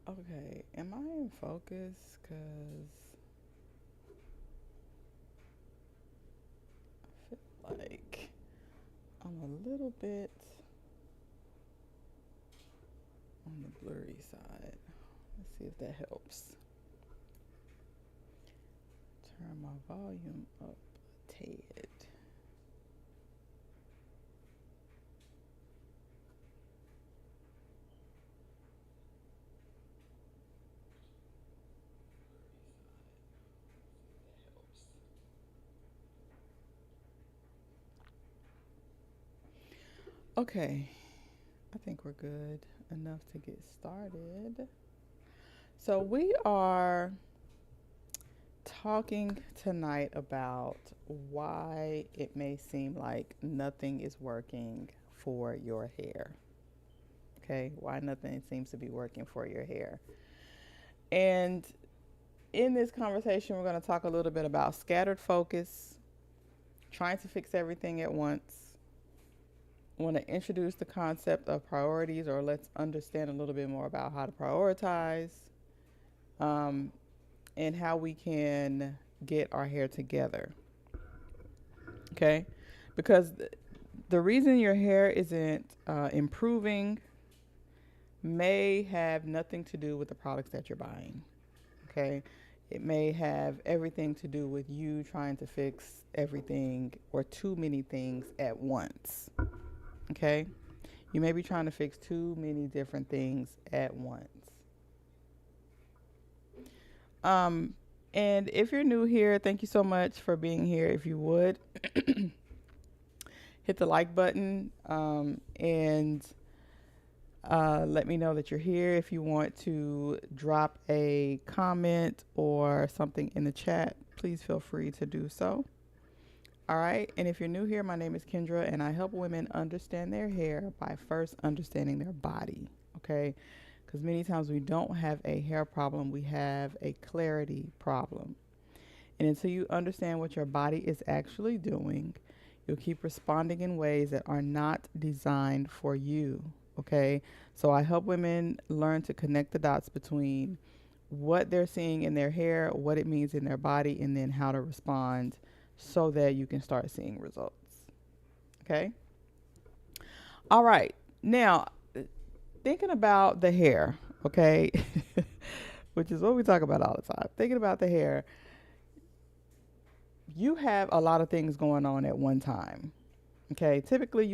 Okay, am I in focus? Cause I feel like I'm a little bit on the blurry side. Let's see if that helps. Turn my volume up a tad. Okay, I think we're good enough to get started. So we are talking tonight about why it may seem like nothing is working for your hair. Okay, why nothing seems to be working for your hair. And in this conversation, we're going to talk a little bit about scattered focus, trying to fix everything at once. I want to introduce the concept of priorities, or let's understand a little bit more about how to prioritize, um, and how we can get our hair together. Okay, because the reason your hair isn't improving may have nothing to do with the products that you're buying. Okay, it may have everything to do with you trying to fix everything or too many things at once. Okay, you may be trying to fix too many different things at once. Um, and if you're new here, thank you so much for being here. If you would hit the like button, and let me know that you're here. If you want to drop a comment or something in the chat, please feel free to do so. All right. And if you're new here, my name is Kendra, and I help women understand their hair by first understanding their body. Okay. Because many times we don't have a hair problem, we have a clarity problem. And until you understand what your body is actually doing, you'll keep responding in ways that are not designed for you. Okay. So I help women learn to connect the dots between what they're seeing in their hair, what it means in their body, and then how to respond so that you can start seeing results. Okay. All right. Now, thinking about the hair, okay, which is what we talk about all the time. Thinking about the hair, you have a lot of things going on at one time. Okay. Typically,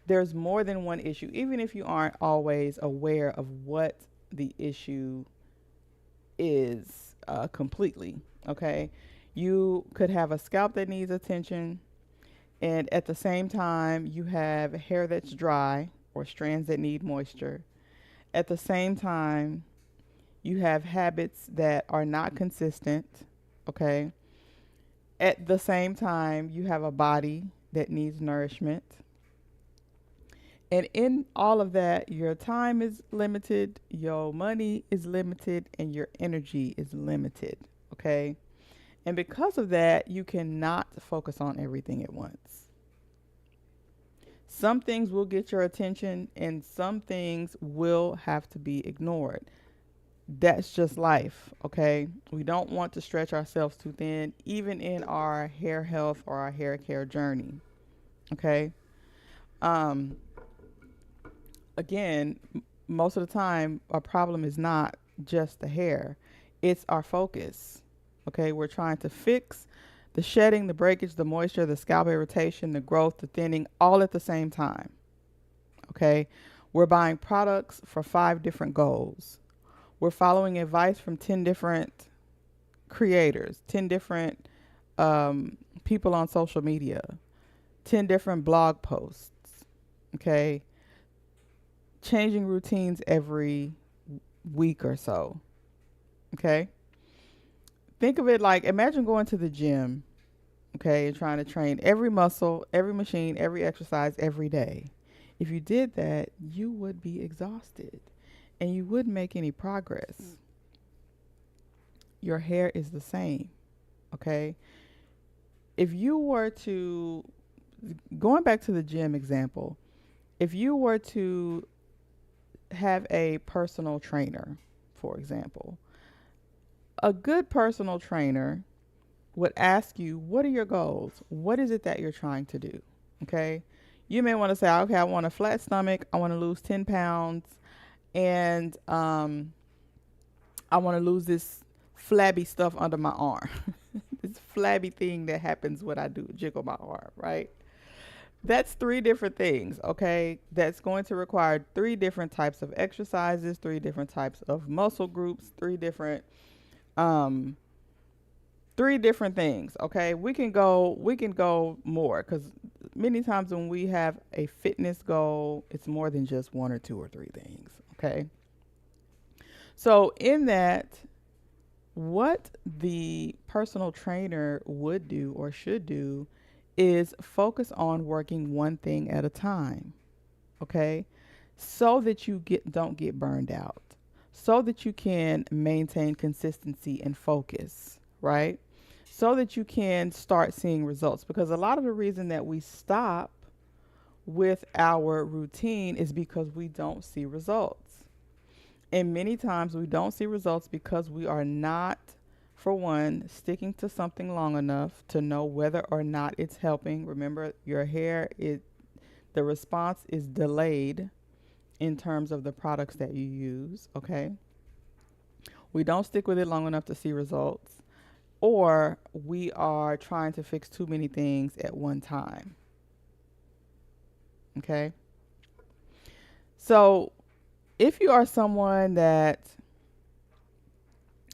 there's more than one issue, even if you aren't always aware of what the issue is completely. Okay. You could have a scalp that needs attention, and at the same time, you have hair that's dry or strands that need moisture. At the same time, you have habits that are not consistent. Okay. At the same time, you have a body that needs nourishment. And in all of that, your time is limited, your money is limited, and your energy is limited. Okay. And because of that, you cannot focus on everything at once. Some things will get your attention, and some things will have to be ignored. That's just life, okay? We don't want to stretch ourselves too thin, even in our hair health or our hair care journey, okay? Um, Again, most of the time, our problem is not just the hair, it's our focus, okay? We're trying to fix the shedding, the breakage, the moisture, the scalp irritation, the growth, the thinning, all at the same time, okay? We're buying products for 5 different goals. We're following advice from 10 different creators, 10 different people on social media, 10 different blog posts, okay? Changing routines every week or so, okay? Think of it like imagine going to the gym, okay, and trying to train every muscle, every machine, every exercise every day. If you did that, you would be exhausted and you wouldn't make any progress. Your hair is the same, okay? If you were to, going back to the gym example, if you were to have a personal trainer, for example. A good personal trainer would ask you, what are your goals? What is it that you're trying to do? Okay. You may want to say, okay, I want a flat stomach. I want to lose 10 pounds. And I want to lose this flabby stuff under my arm. This flabby thing that happens when I do jiggle my arm, right? That's three different things, okay? That's going to require three different types of exercises, three different types of muscle groups, um three different things, okay? We can go more cuz many times when we have a fitness goal, it's more than just one or two or three things, okay? So in that, what the personal trainer would do or should do is focus on working one thing at a time, okay? So that you get don't get burned out. So that you can maintain consistency and focus, right? So that you can start seeing results because a lot of the reason that we stop with our routine is because we don't see results. And many times we don't see results because we are not, for one, sticking to something long enough to know whether or not it's helping. Remember, your hair, the response is delayed in terms of the products that you use, okay? We don't stick with it long enough to see results, or we are trying to fix too many things at one time, okay? So, if you are someone that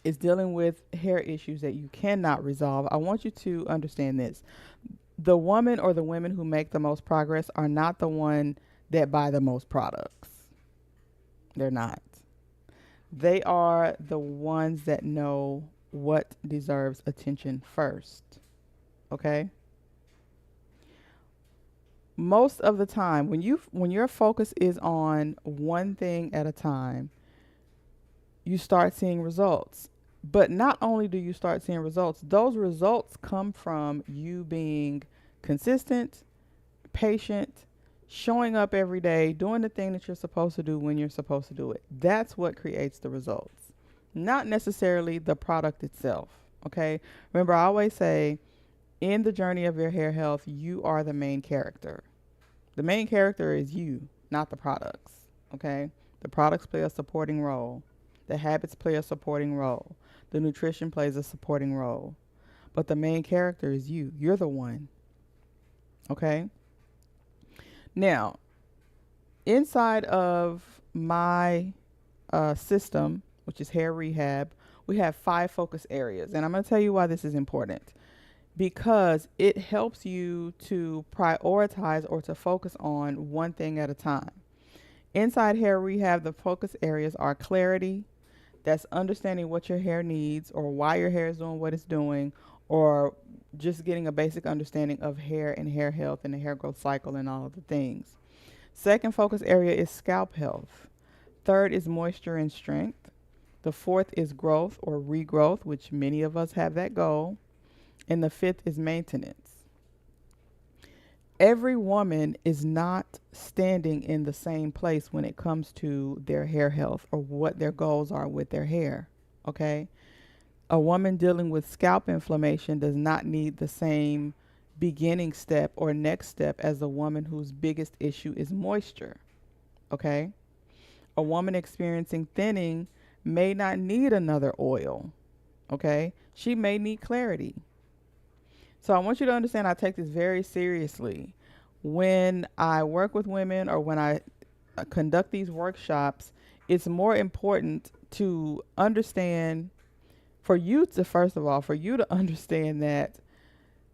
is dealing with hair issues that you cannot resolve, I want you to understand this. The woman or the women who make the most progress are not the one that buy the most products. They're not. They are the ones that know what deserves attention first. Okay? Most of the time when your focus is on one thing at a time, you start seeing results. But not only do you start seeing results, those results come from you being consistent, patient, showing up every day, doing the thing that you're supposed to do when you're supposed to do it. That's what creates the results, not necessarily the product itself. Okay. Remember, I always say in the journey of your hair health, you are the main character. The main character is you, not the products. Okay. The products play a supporting role. The habits play a supporting role. The nutrition plays a supporting role. But the main character is you. You're the one. Okay? Now, inside of my system, which is hair rehab, we have 5 focus areas. And I'm going to tell you why this is important. Because it helps you to prioritize or to focus on one thing at a time. Inside hair rehab, the focus areas are clarity. That's understanding what your hair needs or why your hair is doing what it's doing, or just getting a basic understanding of hair and hair health and the hair growth cycle and all of the things. Second focus area is scalp health. Third is moisture and strength. The fourth is growth or regrowth, which many of us have that goal. And the fifth is maintenance. Every woman is not standing in the same place when it comes to their hair health or what their goals are with their hair. Okay? A woman dealing with scalp inflammation does not need the same beginning step or next step as a woman whose biggest issue is moisture. Okay? A woman experiencing thinning may not need another oil. Okay? She may need clarity. So I want you to understand I take this very seriously. When I work with women or when I conduct these workshops, it's more important to understand, for you to understand that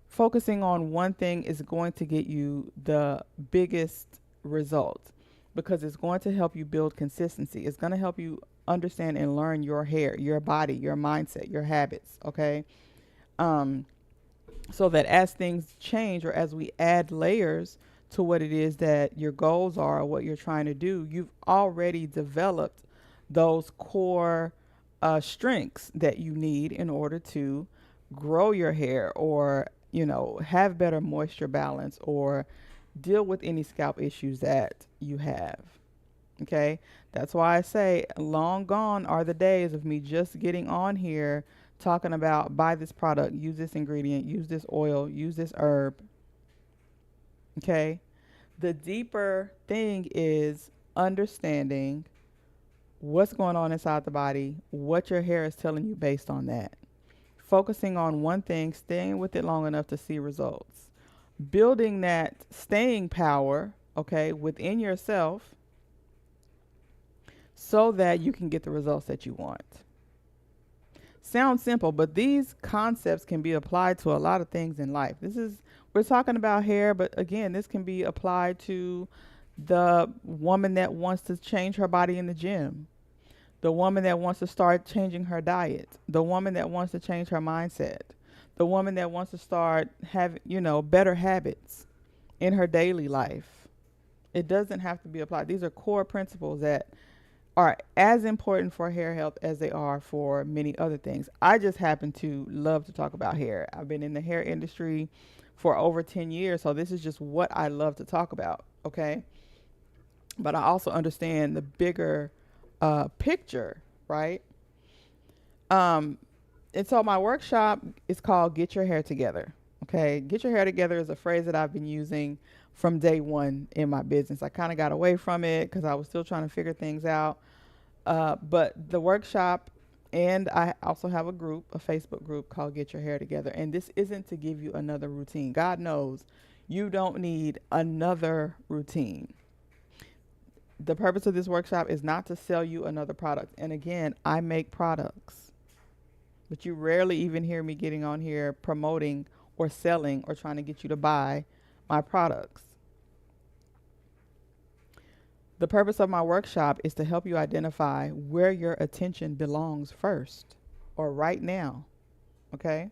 focusing on one thing is going to get you the biggest result because it's going to help you build consistency. It's going to help you understand and learn your hair, your body, your mindset, your habits, okay? So that as things change or as we add layers to what it is that your goals are or what you're trying to do, you've already developed those core strengths that you need in order to grow your hair or, have better moisture balance or deal with any scalp issues that you have. Okay. That's why I say long gone are the days of me just getting on here talking about buy this product, use this ingredient, use this oil, use this herb. Okay. The deeper thing is understanding what's going on inside the body, what your hair is telling you based on that. Focusing on one thing, staying with it long enough to see results. Building that staying power, okay, within yourself so that you can get the results that you want. Sounds simple, but these concepts can be applied to a lot of things in life. We're talking about hair, but again, this can be applied to the woman that wants to change her body in the gym, the woman that wants to start changing her diet, the woman that wants to change her mindset, the woman that wants to start having, better habits in her daily life. It doesn't have to be applied. These are core principles that are as important for hair health as they are for many other things. I just happen to love to talk about hair. I've been in the hair industry for over 10 years, so this is just what I love to talk about, okay? But I also understand the bigger picture, right? And so my workshop is called Get Your Hair Together, okay? Get Your Hair Together is a phrase that I've been using from day one in my business. I kind of got away from it because I was still trying to figure things out. But the workshop, and I also have a Facebook group called Get Your Hair Together. And this isn't to give you another routine. God knows you don't need another routine. The purpose of this workshop is not to sell you another product. And again, I make products, but you rarely even hear me getting on here promoting or selling or trying to get you to buy my products. The purpose of my workshop is to help you identify where your attention belongs first or right now, okay?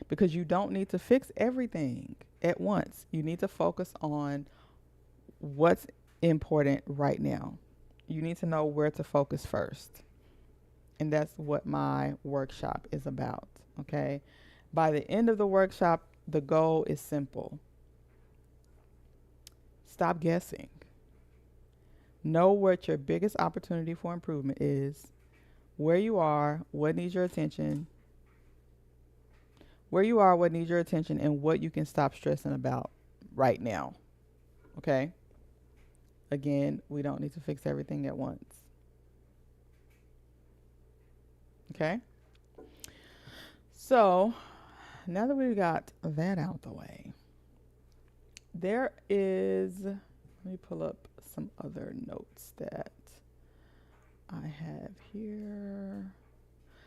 Because you don't need to fix everything at once. You need to focus on what's important right now. You need to know where to focus first. And that's what my workshop is about, okay? By the end of the workshop, the goal is simple. Stop guessing. Know what your biggest opportunity for improvement is, where you are, what needs your attention, and what you can stop stressing about right now. Okay? Again, we don't need to fix everything at once. Okay? So, now that we've got that out the way, let me pull up some other notes that I have here.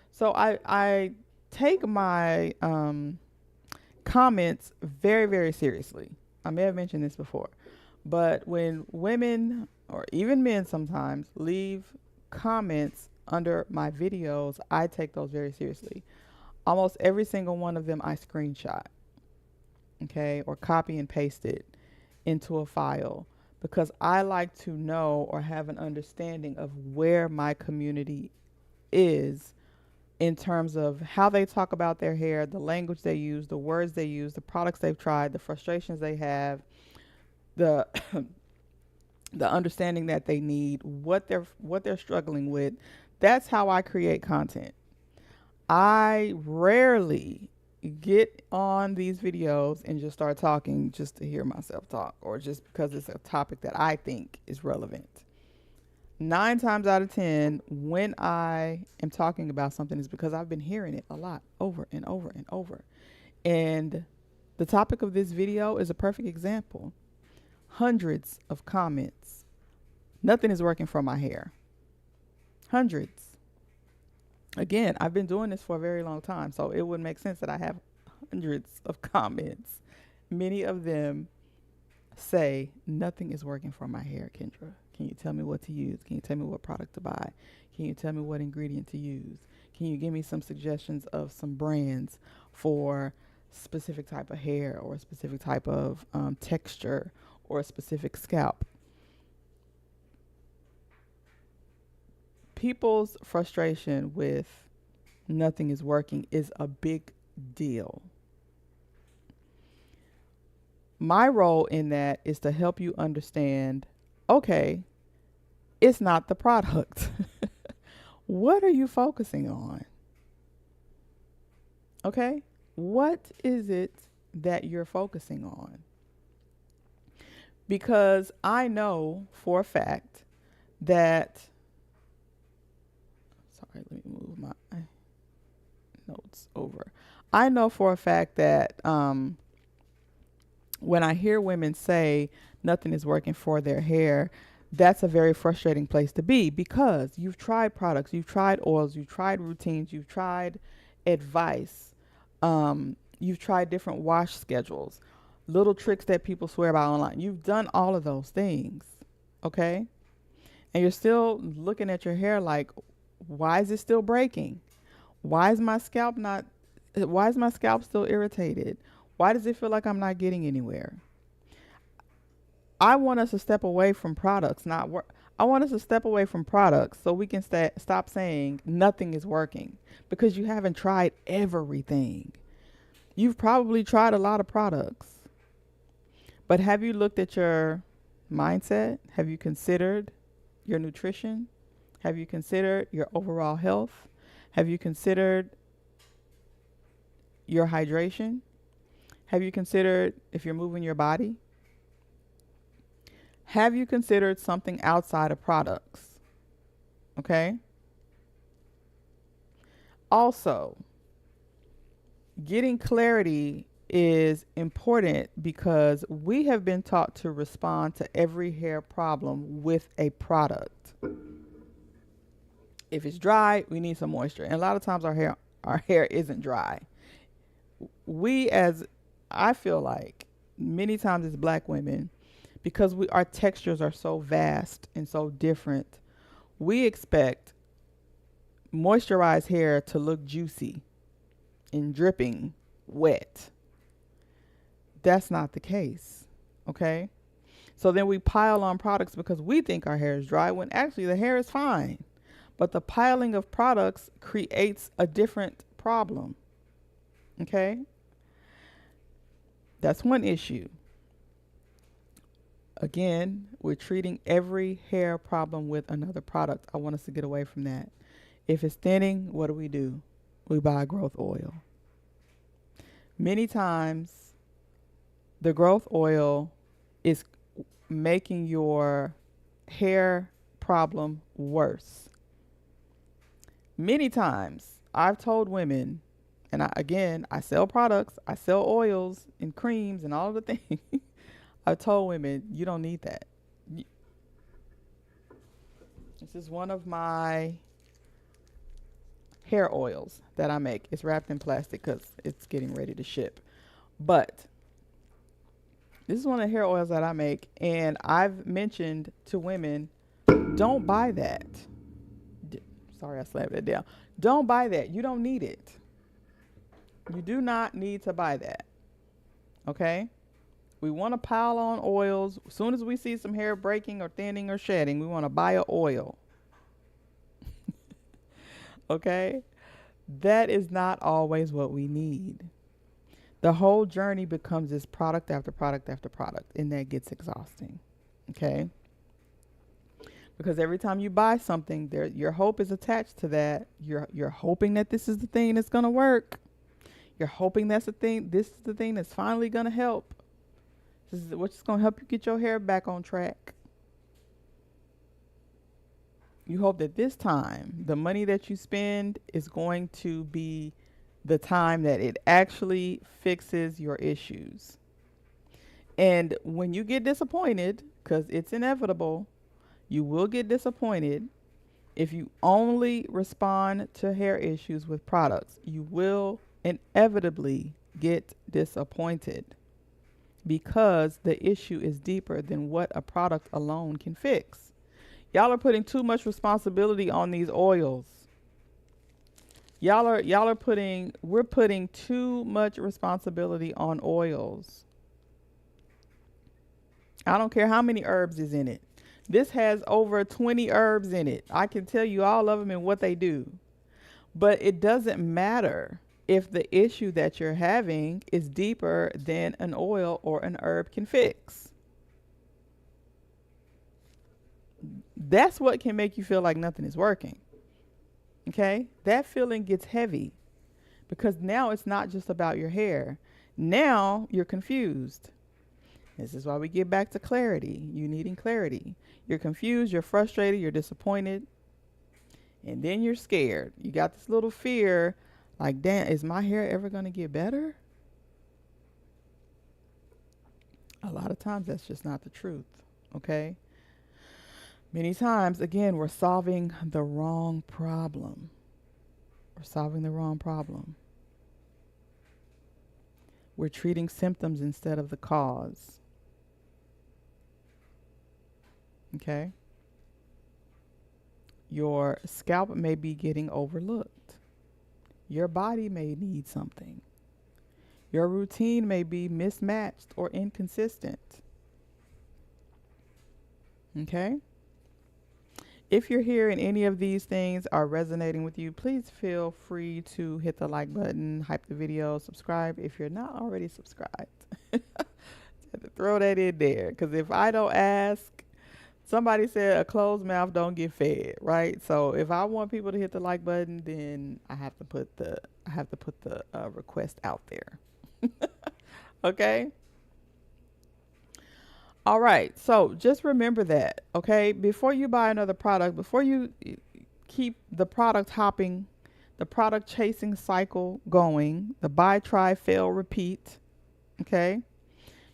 So I take my comments very, very seriously. I may have mentioned this before, but when women or even men sometimes leave comments under my videos, I take those very seriously. Almost every single one of them I screenshot, okay, or copy and paste it into a file, because I like to know or have an understanding of where my community is in terms of how they talk about their hair, the language they use, the words they use, the products they've tried, the frustrations they have, the the understanding that they need, what they're struggling with. That's how I create content. I rarely get on these videos and just start talking just to hear myself talk or just because it's a topic that I think is relevant. 9 times out of 10, when I am talking about something, is because I've been hearing it a lot over and over and over. And the topic of this video is a perfect example. Hundreds of comments. Nothing is working for my hair. Hundreds. Again, I've been doing this for a very long time, so it would make sense that I have hundreds of comments. Many of them say, nothing is working for my hair, Kendra. Can you tell me what to use? Can you tell me what product to buy? Can you tell me what ingredient to use? Can you give me some suggestions of some brands for specific type of hair or a specific type of texture or a specific scalp? People's frustration with nothing is working is a big deal. My role in that is to help you understand, okay, It's not the product. What are you focusing on? Okay? What is it that you're focusing on? Because I know for a fact that, sorry, let me move my notes over. I know for a fact that when I hear women say nothing is working for their hair, that's a very frustrating place to be, because you've tried products, you've tried oils, you've tried routines, you've tried advice, you've tried different wash schedules, little tricks that people swear by online. You've done all of those things, okay? And you're still looking at your hair like, why is it still breaking? Why is my scalp not, why is my scalp still irritated? Why does it feel like I'm not getting anywhere? I want us to step away from products, not work. I want us to step away from products so we can stop saying nothing is working, because you haven't tried everything. You've probably tried a lot of products, but have you looked at your mindset? Have you considered your nutrition? Have you considered your overall health? Have you considered your hydration? Have you considered if you're moving your body? Have you considered something outside of products? Okay. Also, getting clarity is important because we have been taught to respond to every hair problem with a product. If it's dry, we need some moisture. And a lot of times our hair isn't dry. I feel like many times as black women, because our textures are so vast and so different, we expect moisturized hair to look juicy and dripping wet. That's not the case, okay? So then we pile on products because we think our hair is dry when actually the hair is fine. But the piling of products creates a different problem, okay? That's one issue. Again, we're treating every hair problem with another product. I want us to get away from that. If it's thinning, what do? We buy growth oil. Many times, the growth oil is making your hair problem worse. Many times, I've told women, and I sell products, I sell oils and creams and all of the things. I've told women, you don't need that. This is one of my hair oils that I make. It's wrapped in plastic because it's getting ready to ship. But this is one of the hair oils that I make, and I've mentioned to women, don't buy that. Sorry, I slammed it down. Don't buy that. You don't need it. You do not need to buy that. Okay? We want to pile on oils. As soon as we see some hair breaking or thinning or shedding, we want to buy an oil. Okay? That is not always what we need. The whole journey becomes this product after product after product, and that gets exhausting. Okay? Because every time you buy something, your hope is attached to that. You're hoping that this is the thing that's going to work. You're hoping this is the thing that's finally going to help. This is what's going to help you get your hair back on track. You hope that this time, the money that you spend is going to be the time that it actually fixes your issues. And when you get disappointed, because it's inevitable, you will get disappointed. If you only respond to hair issues with products, you will inevitably get disappointed, because the issue is deeper than what a product alone can fix. Y'all are putting too much responsibility on these oils. We're putting too much responsibility on oils. I don't care how many herbs is in it. This has over 20 herbs in it. I can tell you all of them and what they do. But it doesn't matter if the issue that you're having is deeper than an oil or an herb can fix. That's what can make you feel like nothing is working. Okay? That feeling gets heavy because now it's not just about your hair. Now you're confused. This is why we get back to clarity. You needing clarity. You're confused, you're frustrated, you're disappointed, and then you're scared. You got this little fear like, damn, is my hair ever going to get better? A lot of times that's just not the truth, okay? Many times, again, we're solving the wrong problem. We're solving the wrong problem. We're treating symptoms instead of the cause. Okay? Your scalp may be getting overlooked. Your body may need something. Your routine may be mismatched or inconsistent. Okay? If you're here and any of these things are resonating with you, please feel free to hit the like button, hype the video, subscribe if you're not already subscribed. Have to throw that in there, because if I don't ask, somebody said a closed mouth don't get fed, right? So if I want people to hit the like button, then I have to put the request out there. Okay? All right. So just remember that, okay? Before you buy another product, before you keep the product hopping, the product chasing cycle going, the buy, try, fail, repeat, okay?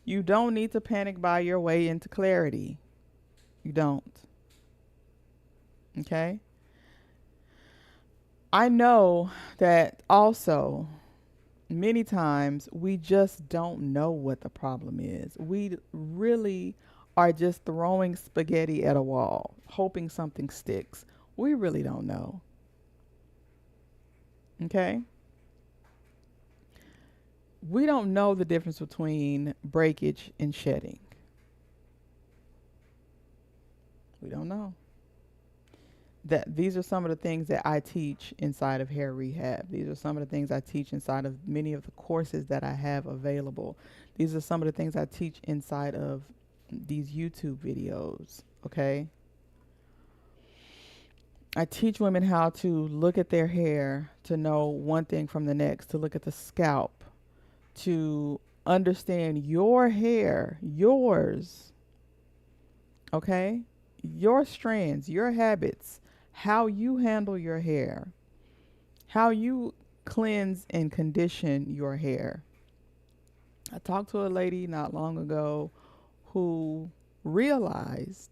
You don't need to panic buy your way into clarity. You don't. Okay? I know that also many times we just don't know what the problem is. We really are just throwing spaghetti at a wall, hoping something sticks. We really don't know. Okay? We don't know the difference between breakage and shedding. We don't know. That these are some of the things that I teach inside of hair rehab. These are some of the things I teach inside of many of the courses that I have available. These are some of the things I teach inside of these YouTube videos, okay? I teach women how to look at their hair, to know one thing from the next, to look at the scalp, to understand your hair, yours, okay? Your strands, your habits, how you handle your hair, how you cleanse and condition your hair. I talked to a lady not long ago who realized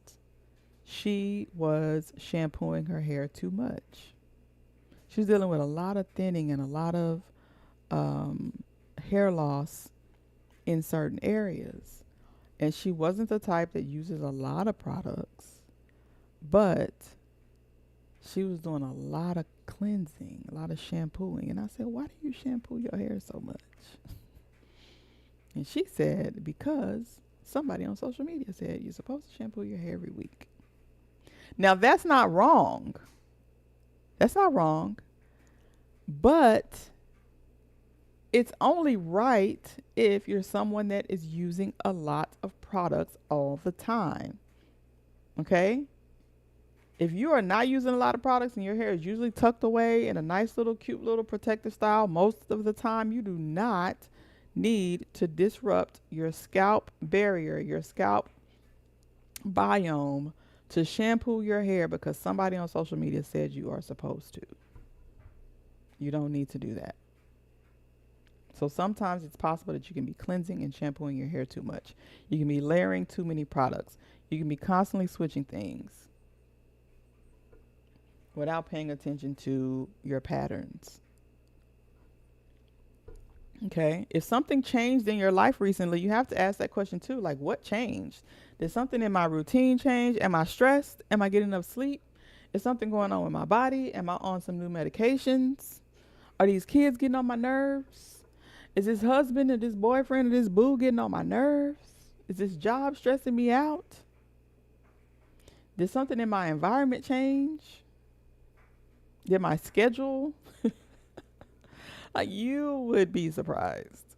she was shampooing her hair too much. She was dealing with a lot of thinning and a lot of hair loss in certain areas. And she wasn't the type that uses a lot of products, but she was doing a lot of cleansing, a lot of shampooing. And I said, why do you shampoo your hair so much? And she said, because somebody on social media said you're supposed to shampoo your hair every week. Now, that's not wrong. That's not wrong. But it's only right if you're someone that is using a lot of products all the time. Okay? If you are not using a lot of products and your hair is usually tucked away in a nice little cute little protective style most of the time, you do not need to disrupt your scalp barrier, your scalp biome, to shampoo your hair because somebody on social media said you are supposed to. You don't need to do that. So sometimes it's possible that you can be cleansing and shampooing your hair too much. You can be layering too many products. You can be constantly switching things without paying attention to your patterns. Okay? If something changed in your life recently, you have to ask that question too. Like, what changed? Did something in my routine change? Am I stressed? Am I getting enough sleep? Is something going on with my body? Am I on some new medications? Are these kids getting on my nerves? Is this husband or this boyfriend or this boo getting on my nerves? Is this job stressing me out? Did something in my environment change? Did my schedule? Like, you would be surprised.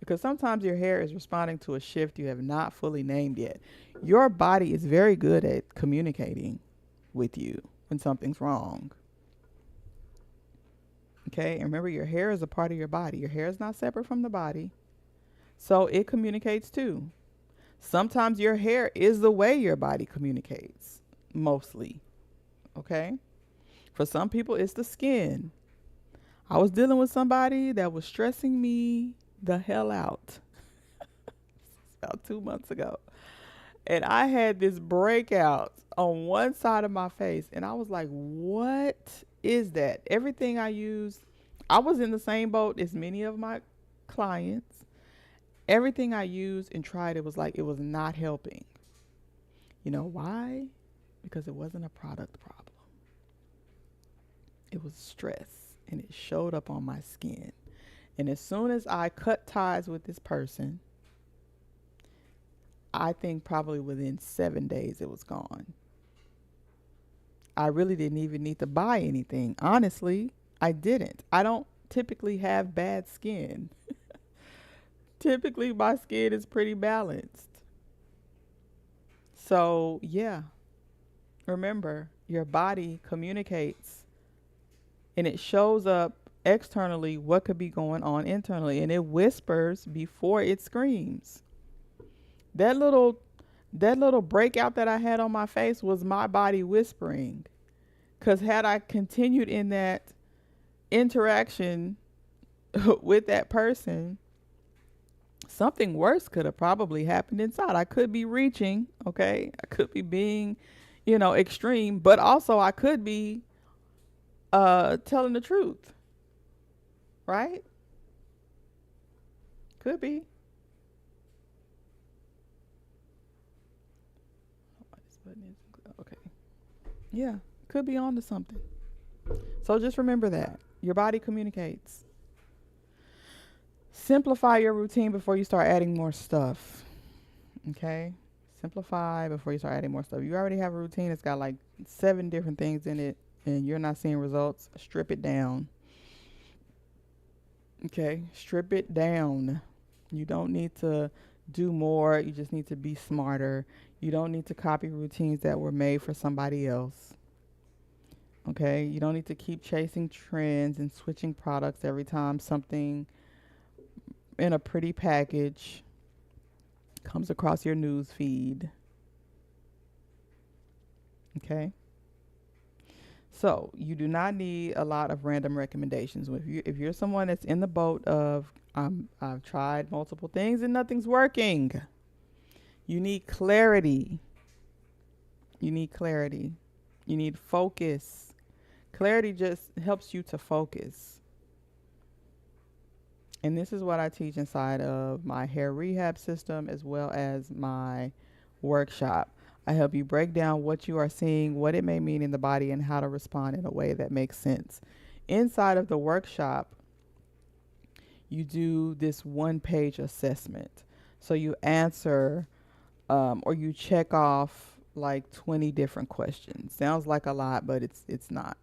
Because sometimes your hair is responding to a shift you have not fully named yet. Your body is very good at communicating with you when something's wrong. Okay, and remember, your hair is a part of your body. Your hair is not separate from the body, so it communicates too. Sometimes your hair is the way your body communicates, mostly. Okay, for some people, it's the skin. I was dealing with somebody that was stressing me the hell out about 2 months ago. And I had this breakout on one side of my face. And I was like, what is that? Everything I used, I was in the same boat as many of my clients. Everything I used and tried, it was like it was not helping. You know why? Because it wasn't a product problem. It was stress, and it showed up on my skin. And as soon as I cut ties with this person, I think probably within 7 days it was gone. I really didn't even need to buy anything. Honestly, I didn't. I don't typically have bad skin. Typically, my skin is pretty balanced. So, yeah, remember, your body communicates and it shows up externally what could be going on internally, and it whispers before it screams. That little breakout that I had on my face was my body whispering. Because had I continued in that interaction with that person, something worse could have probably happened inside. I could be reaching, okay? I could be being, extreme, but also I could be telling the truth, right? Could be. Okay. Yeah, could be on to something. So just remember that. Your body communicates. Simplify your routine before you start adding more stuff. Okay? Simplify before you start adding more stuff. You already have a routine that's got like 7 different things in it and you're not seeing results. Strip it down. Okay? Strip it down. You don't need to do more. You just need to be smarter. You don't need to copy routines that were made for somebody else. Okay? You don't need to keep chasing trends and switching products every time something in a pretty package comes across your news feed. Okay? So you do not need a lot of random recommendations. If you're someone that's in the boat of I've tried multiple things and nothing's working, you need clarity. You need clarity. You need focus. Clarity just helps you to focus. And this is what I teach inside of my hair rehab system as well as my workshop. I help you break down what you are seeing, what it may mean in the body, and how to respond in a way that makes sense. Inside of the workshop, you do this 1-page assessment. So you answer or you check off like 20 different questions. Sounds like a lot, but it's not.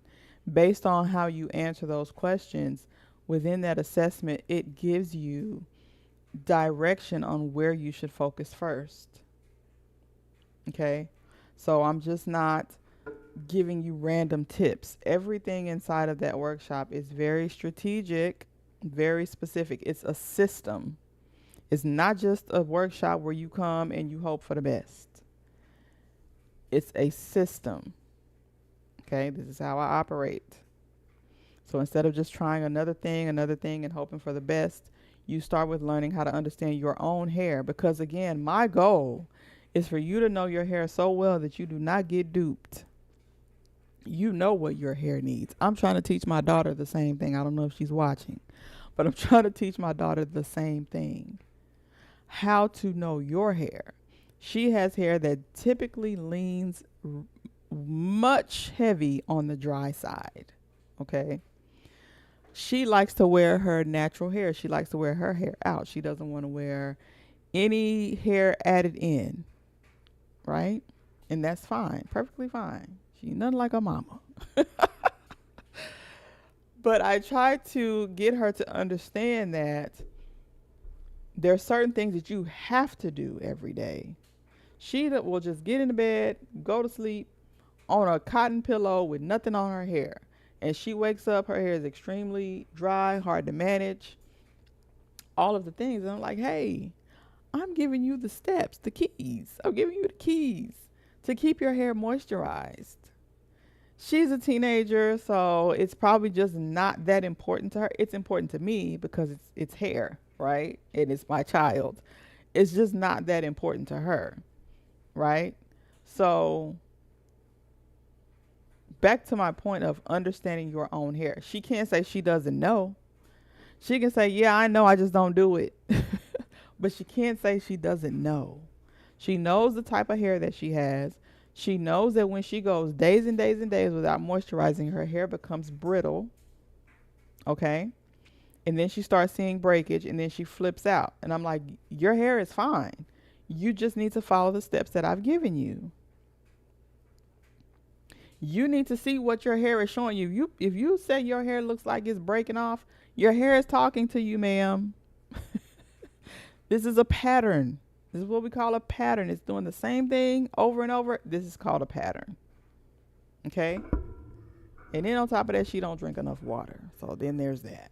Based on how you answer those questions, within that assessment, it gives you direction on where you should focus first. Okay? So I'm just not giving you random tips. Everything inside of that workshop is very strategic, very specific. It's a system. It's not just a workshop where you come and you hope for the best. It's a system. Okay? This is how I operate. So instead of just trying another thing, and hoping for the best, you start with learning how to understand your own hair. Because again, my goal is for you to know your hair so well that you do not get duped. You know what your hair needs. I'm trying to teach my daughter the same thing. I don't know if she's watching, but I'm trying to teach my daughter the same thing. How to know your hair. She has hair that typically leans much heavy on the dry side. Okay? She likes to wear her natural hair. She likes to wear her hair out. She doesn't want to wear any hair added in. Right? And that's fine. Perfectly fine. She nothing like her mama. But I try to get her to understand that There are certain things that you have to do every day. She that will just get into bed, go to sleep on a cotton pillow with nothing on her hair. And she wakes up, her hair is extremely dry, hard to manage, all of the things. And I'm like, hey, I'm giving you the steps, the keys. I'm giving you the keys to keep your hair moisturized. She's a teenager, so it's probably just not that important to her. It's important to me because it's hair, right? And it's my child. It's just not that important to her, right? So back to my point of understanding your own hair. She can't say she doesn't know. She can say, yeah, I know, I just don't do it. But she can't say she doesn't know. She knows the type of hair that she has. She knows that when she goes days and days and days without moisturizing, her hair becomes brittle. Okay. And then she starts seeing breakage and then she flips out. And I'm like, your hair is fine. You just need to follow the steps that I've given you. You need to see what your hair is showing you. If you say your hair looks like it's breaking off, your hair is talking to you, ma'am. This is a pattern. This is what we call a pattern. It's doing the same thing over and over. This is called a pattern. Okay? And then on top of that, she don't drink enough water. So then there's that.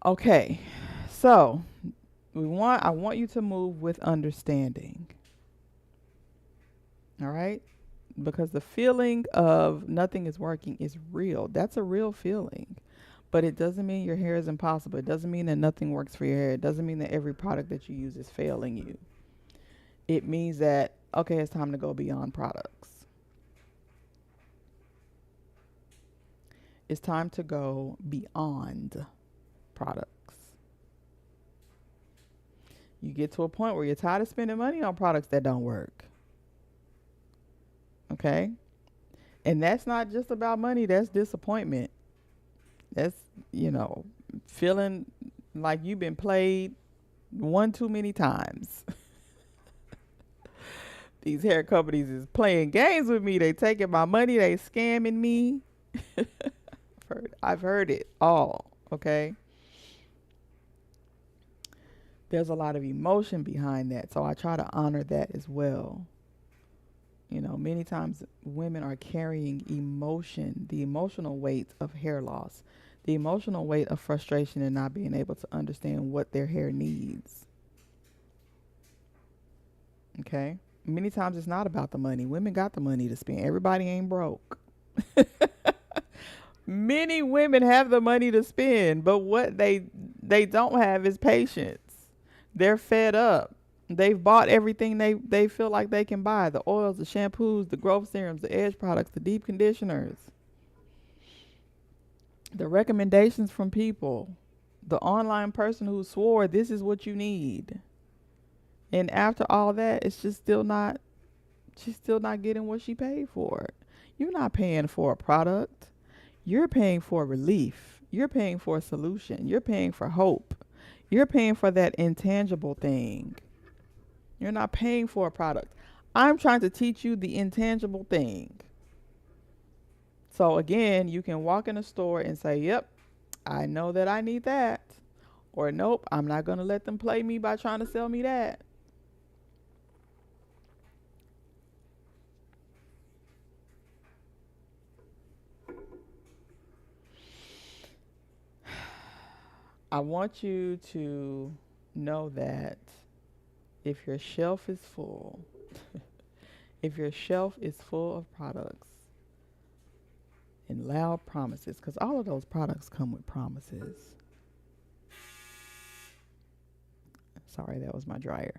Okay. So I want you to move with understanding. All right? Because the feeling of nothing is working is real. That's a real feeling. But it doesn't mean your hair is impossible. It doesn't mean that nothing works for your hair. It doesn't mean that every product that you use is failing you. It means that, okay, it's time to go beyond products. It's time to go beyond products. You get to a point where you're tired of spending money on products that don't work. Okay? And that's not just about money. That's disappointment. That's, feeling like you've been played one too many times. These hair companies is playing games with me. They taking my money. They scamming me. I've heard it all. Okay. There's a lot of emotion behind that. So I try to honor that as well. Many times women are carrying emotion, the emotional weight of hair loss, the emotional weight of frustration and not being able to understand what their hair needs. Okay? Many times it's not about the money. Women got the money to spend. Everybody ain't broke. Many women have the money to spend, but what they don't have is patience. They're fed up. They've bought everything they feel like they can buy. The oils, the shampoos, the growth serums, the edge products, the deep conditioners. The recommendations from people. The online person who swore this is what you need. And after all that, it's just she's still not getting what she paid for. You're not paying for a product. You're paying for relief. You're paying for a solution. You're paying for hope. You're paying for that intangible thing. You're not paying for a product. I'm trying to teach you the intangible thing. So again, you can walk in a store and say, yep, I know that I need that. Or nope, I'm not going to let them play me by trying to sell me that. I want you to know that if your shelf is full, if your shelf is full of products and loud promises, because all of those products come with promises. Sorry, that was my dryer.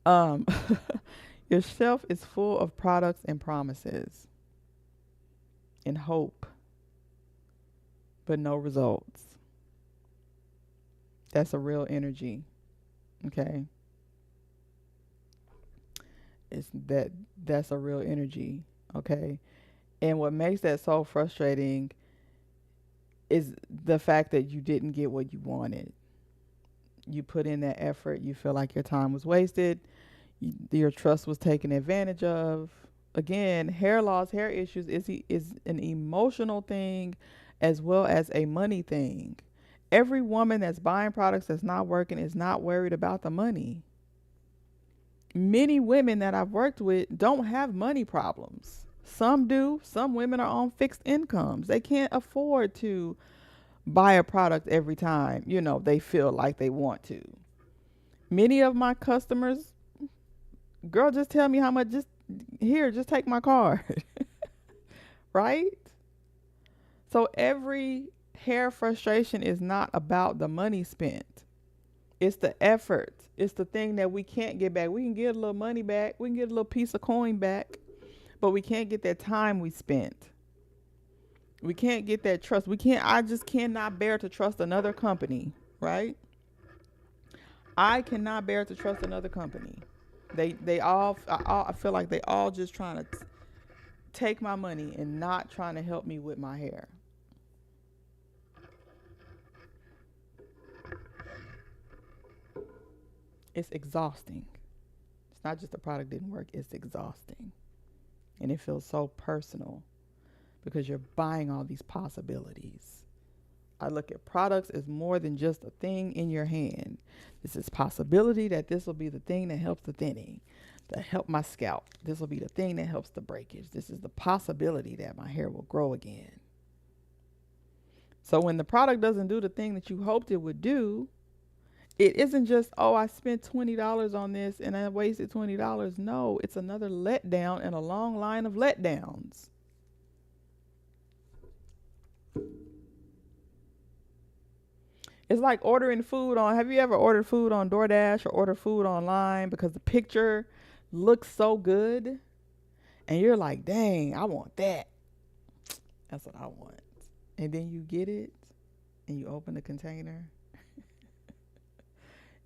Your shelf is full of products and promises and hope, but no results. That's a real energy. Okay? That's a real energy. Okay? And what makes that so frustrating is the fact that you didn't get what you wanted. You put in that effort. You feel like your time was wasted. Your trust was taken advantage of. Again, hair loss, hair issues is an emotional thing as well as a money thing. Every woman that's buying products that's not working is not worried about the money. Many women that I've worked with don't have money problems. Some do. Some women are on fixed incomes. They can't afford to buy a product every time, they feel like they want to. Many of my customers, girl, just tell me how much, just take my card. Right? So every hair frustration is not about the money spent. It's the effort. It's the thing that we can't get back. We can get a little money back. We can get a little piece of coin back, but we can't get that time we spent. We can't get that trust. I just cannot bear to trust another company, right? I cannot bear to trust another company. I feel like they all just trying to take my money and not trying to help me with my hair. It's exhausting. It's not just the product didn't work, it's exhausting. And it feels so personal because you're buying all these possibilities. I look at products as more than just a thing in your hand. This is possibility that this will be the thing that helps the thinning, that help my scalp. This will be the thing that helps the breakage. This is the possibility that my hair will grow again. So when the product doesn't do the thing that you hoped it would do, it isn't just, oh, I spent $20 on this and I wasted $20. No, it's another letdown in a long line of letdowns. It's like ordering food have you ever ordered food on DoorDash or ordered food online because the picture looks so good and you're like, dang, I want that. That's what I want. And then you get it and you open the container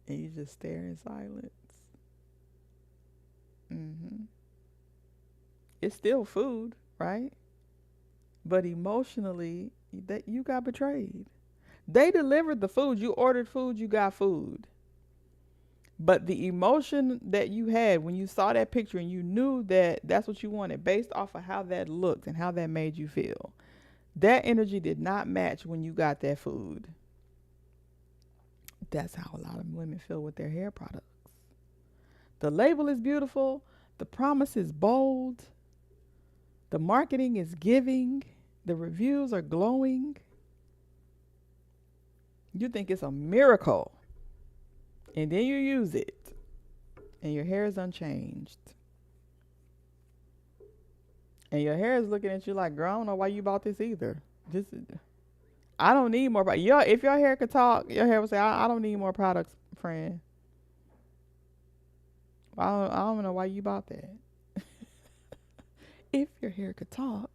and you just stare in silence. It's still food, right? But emotionally, that you got betrayed. They delivered the food. You ordered food, you got food. But the emotion that you had when you saw that picture and you knew that that's what you wanted based off of how that looked and how that made you feel, that energy did not match when you got that food. That's how a lot of women feel with their hair products. The label is beautiful. The promise is bold. The marketing is giving. The reviews are glowing. You think it's a miracle. And then you use it. And your hair is unchanged. And your hair is looking at you like, girl, I don't know why you bought this either. I don't need more. If your hair could talk, your hair would say, I don't need more products, friend. I don't know why you bought that. If your hair could talk.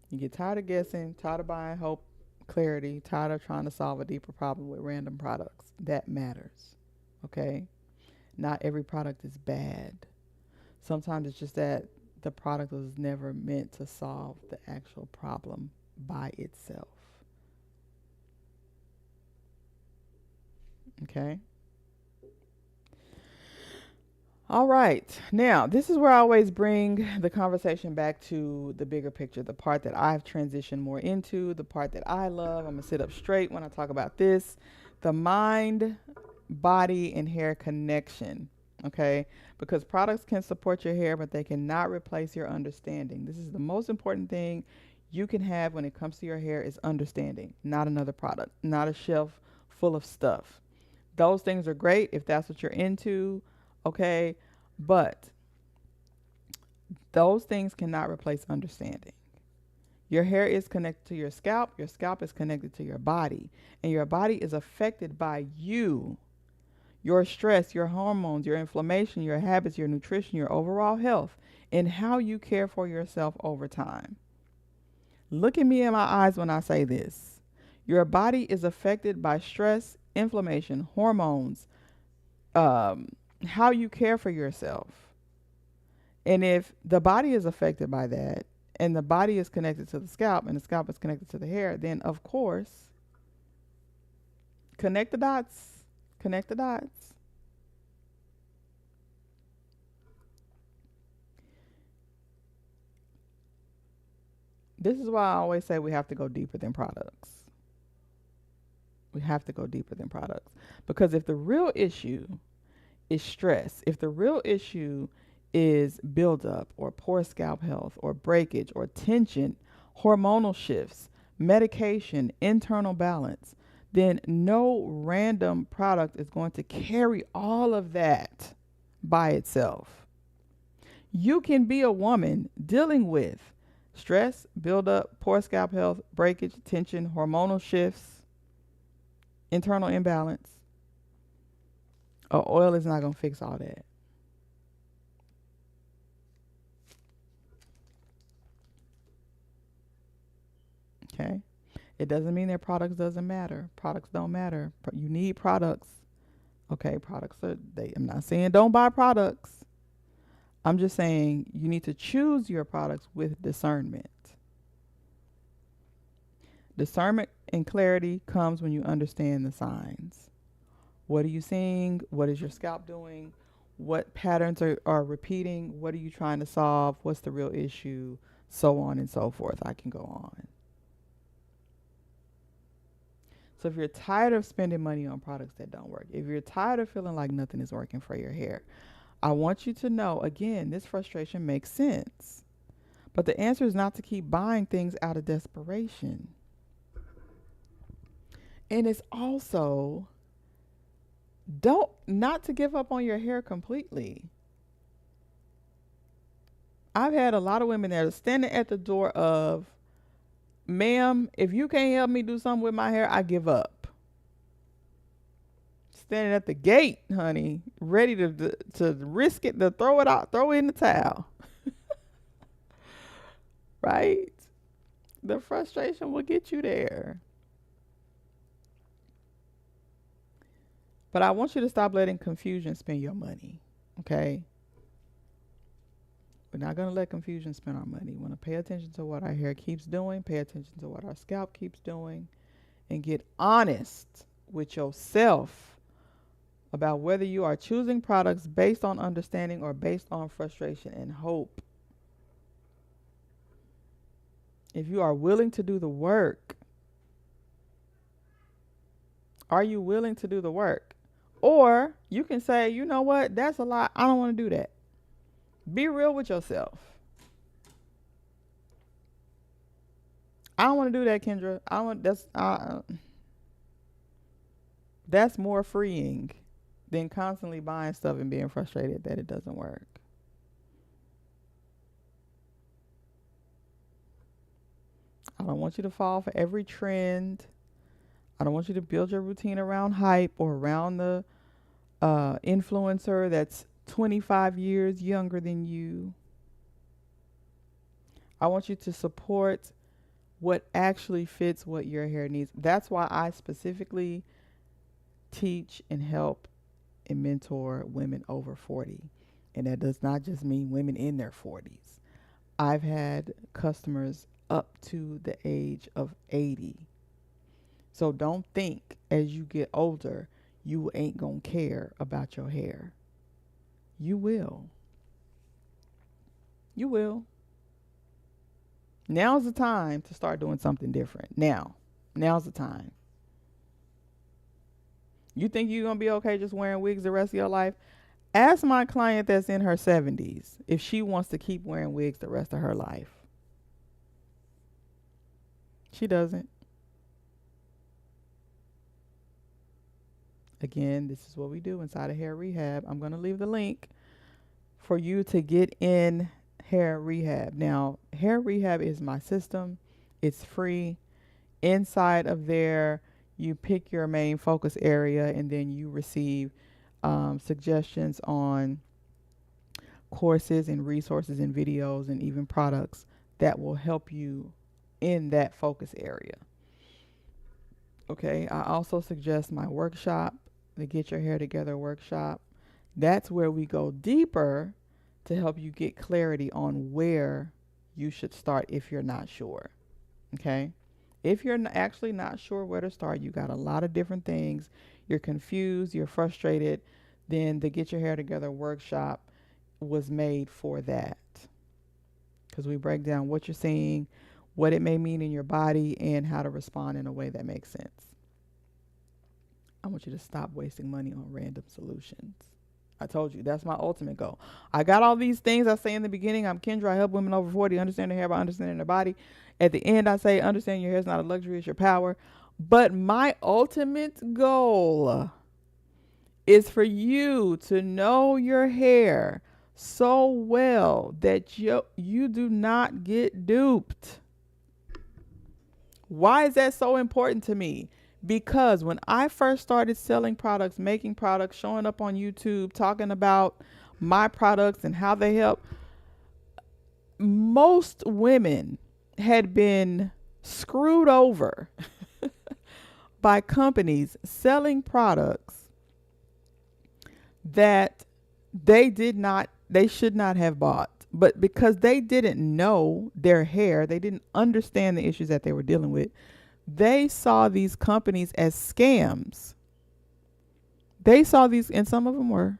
You get tired of guessing, tired of buying hope, clarity, tired of trying to solve a deeper problem with random products. That matters. Okay? Not every product is bad. Sometimes it's just that the product was never meant to solve the actual problem by itself. Okay? All right. Now, this is where I always bring the conversation back to the bigger picture, the part that I've transitioned more into, the part that I love. I'm going to sit up straight when I talk about this. The mind, body, and hair connection. Okay? Because products can support your hair, but they cannot replace your understanding. This is the most important thing you can have when it comes to your hair is understanding, not another product, not a shelf full of stuff. Those things are great if that's what you're into. Okay, but those things cannot replace understanding. Your hair is connected to your scalp is connected to your body, and your body is affected by you, your stress, your hormones, your inflammation, your habits, your nutrition, your overall health, and how you care for yourself over time. Look at me in my eyes when I say this. Your body is affected by stress, inflammation, hormones, how you care for yourself. And if the body is affected by that, and the body is connected to the scalp, and the scalp is connected to the hair, then of course, connect the dots. Connect the dots. This is why I always say we have to go deeper than products. We have to go deeper than products. Because if the real issue is stress, if the real issue is buildup or poor scalp health or breakage or tension, hormonal shifts, medication, internal balance, then no random product is going to carry all of that by itself. You can be a woman dealing with stress, buildup, poor scalp health, breakage, tension, hormonal shifts, internal imbalance. Oil is not going to fix all that. Okay? It doesn't mean that products doesn't matter. Products don't matter. You need products. Okay, I'm not saying don't buy products. I'm just saying you need to choose your products with discernment. Discernment and clarity comes when you understand the signs. What are you seeing? What is your scalp doing? What patterns are repeating? What are you trying to solve? What's the real issue? So on and so forth. I can go on. So if you're tired of spending money on products that don't work, if you're tired of feeling like nothing is working for your hair, I want you to know, again, this frustration makes sense. But the answer is not to keep buying things out of desperation. And it's also not to give up on your hair completely. I've had a lot of women that are standing at the door of, ma'am, if you can't help me do something with my hair, I give up. Standing at the gate, honey, ready to risk it, to throw it out, throw it in the towel. Right? The frustration will get you there. But I want you to stop letting confusion spend your money, okay? We're not going to let confusion spend our money. We want to pay attention to what our hair keeps doing, pay attention to what our scalp keeps doing, and get honest with yourself about whether you are choosing products based on understanding or based on frustration and hope. If you are willing to do the work, are you willing to do the work? Or you can say, you know what, that's a lot. I don't want to do that. Be real with yourself. I don't want to do that, Kendra. That's more freeing than constantly buying stuff and being frustrated that it doesn't work. I don't want you to fall for every trend. I don't want you to build your routine around hype or around the influencer that's 25 years younger than you. I want you to support what actually fits what your hair needs. That's why I specifically teach and help and mentor women over 40. And that does not just mean women in their 40s. I've had customers up to the age of 80. So don't think as you get older, you ain't gonna care about your hair. You will. You will. Now's the time to start doing something different. Now's the time. You think you're going to be okay just wearing wigs the rest of your life? Ask my client that's in her 70s if she wants to keep wearing wigs the rest of her life. She doesn't. Again, this is what we do inside of Hair Rehab. I'm going to leave the link for you to get in Hair Rehab. Now, Hair Rehab is my system. It's free. Inside of there, you pick your main focus area and then you receive suggestions on courses and resources and videos and even products that will help you in that focus area. Okay, I also suggest my workshop, the Get Your Hair Together workshop. That's where we go deeper to help you get clarity on where you should start if you're not sure. Okay? If you're actually not sure where to start, you got a lot of different things, you're confused, you're frustrated, then the Get Your Hair Together workshop was made for that. Because we break down what you're seeing, what it may mean in your body, and how to respond in a way that makes sense. I want you to stop wasting money on random solutions. I told you that's my ultimate goal. I got all these things I say in the beginning. I'm Kendra. I help women over 40 understand their hair by understanding their body. At the end, I say understand your hair is not a luxury, it's your power. But my ultimate goal is for you to know your hair so well that you do not get duped. Why is that so important to me? Because when I first started selling products, making products, showing up on YouTube, talking about my products and how they help, most women had been screwed over by companies selling products that they should not have bought. But because they didn't know their hair, they didn't understand the issues that they were dealing with, they saw these companies as scams. They saw these, and some of them were,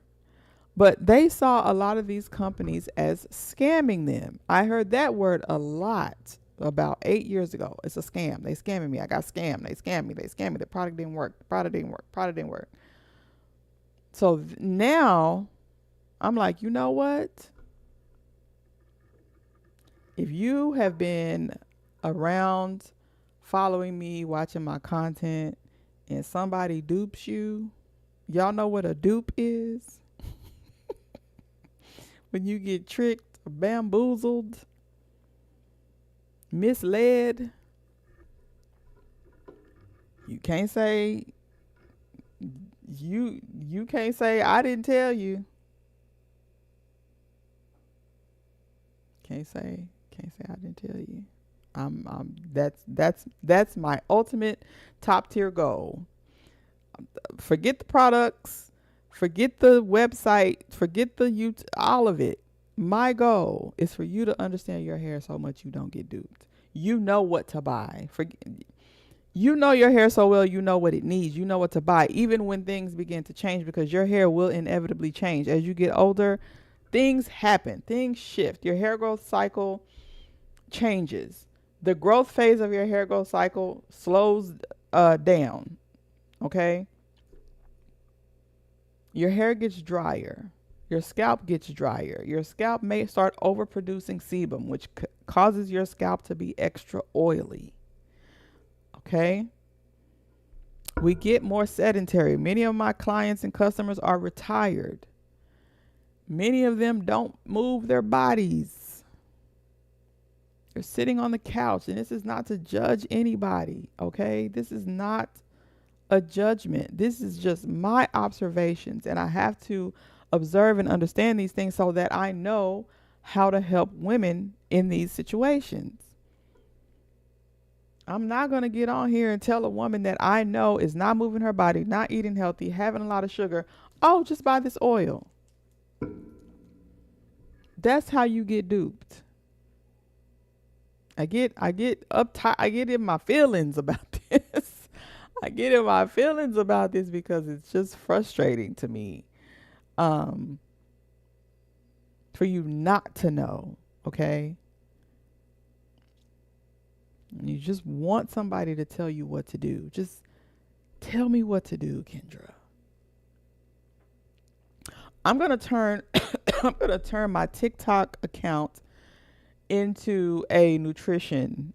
but they saw a lot of these companies as scamming them. I heard that word a lot about 8 years ago. It's a scam. They scamming me. I got scammed. They scammed me. They scammed me. The product didn't work. The product didn't work. Product didn't work. So now I'm like, you know what? If you have been around following me, watching my content, and somebody dupes you, y'all know what a dupe is? When you get tricked, bamboozled, misled, you can't say you can't say I didn't tell you. Can't say I didn't tell you. That's my ultimate top tier goal. Forget the products, forget the website, forget the YouTube, all of it. My goal is for you to understand your hair so much you don't get duped. You know what to buy. You know your hair so well, you know what it needs. You know what to buy, even when things begin to change, because your hair will inevitably change. As you get older, things happen, things shift. Your hair growth cycle changes. The growth phase of your hair growth cycle slows down. Okay? Your hair gets drier. Your scalp gets drier. Your scalp may start overproducing sebum, which causes your scalp to be extra oily. Okay? We get more sedentary. Many of my clients and customers are retired. Many of them don't move their bodies. They're sitting on the couch, and this is not to judge anybody, okay? This is not a judgment. This is just my observations, and I have to observe and understand these things so that I know how to help women in these situations. I'm not going to get on here and tell a woman that I know is not moving her body, not eating healthy, having a lot of sugar, oh, just buy this oil. That's how you get duped. I get uptight. I get in my feelings about this. I get in my feelings about this because it's just frustrating to me, for you not to know, okay? You just want somebody to tell you what to do. Just tell me what to do, Kendra. I'm gonna turn my TikTok account into a nutrition